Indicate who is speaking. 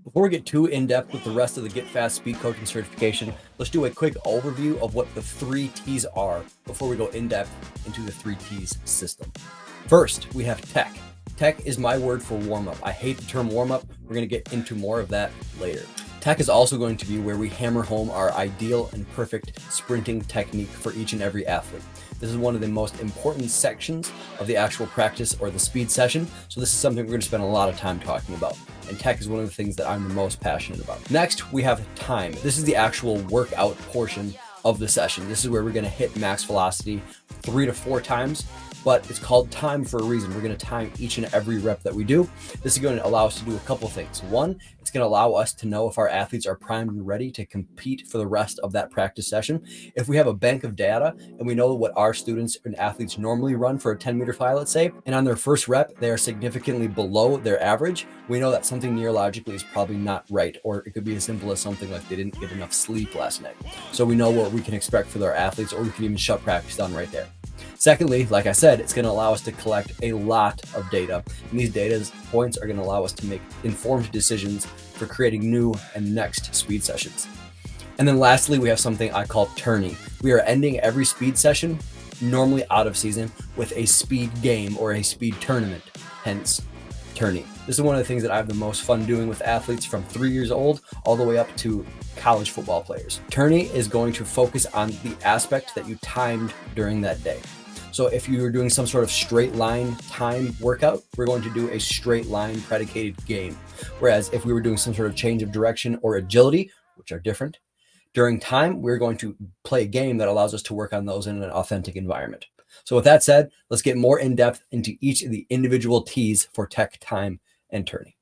Speaker 1: Before we get too in-depth with the rest of the Get Fast Speed Coaching certification, let's do a quick overview of what the 3 T's are before we go in-depth into the 3 T's system. First, we have tech. Tech is my word for warm-up. I hate the term warm-up. We're going to get into more of that later. Tech is also going to be where we hammer home our ideal and perfect sprinting technique for each and every athlete. This is one of the most important sections of the actual practice or the speed session. So this is something we're going to spend a lot of time talking about. And tech is one of the things that I'm the most passionate about. Next, we have time. This is the actual workout portion of the session. This is where we're going to hit max velocity 3 to 4 times, but it's called time for a reason. We're going to time each and every rep that we do. This is going to allow us to do a couple things. One, it's going to allow us to know if our athletes are primed and ready to compete for the rest of that practice session. If we have a bank of data and we know what our students and athletes normally run for a 10-meter fly, let's say, and on their first rep, they are significantly below their average, we know that something neurologically is probably not right, or it could be as simple as something like they didn't get enough sleep last night. So we know what we can expect for their athletes, or we can even shut practice down right there. Secondly, like I said, it's going to allow us to collect a lot of data. And these data points are going to allow us to make informed decisions for creating new and next speed sessions. And then lastly, we have something I call tourney. We are ending every speed session, normally out of season, with a speed game or a speed tournament, hence tourney. This is one of the things that I have the most fun doing with athletes from 3 years old all the way up to college football players. Tourney is going to focus on the aspect that you timed during that day. So if you were doing some sort of straight line time workout, we're going to do a straight line predicated game. Whereas if we were doing some sort of change of direction or agility, which are different, during time, we're going to play a game that allows us to work on those in an authentic environment. So with that said, let's get more in depth into each of the individual T's for tech, time, and tourney.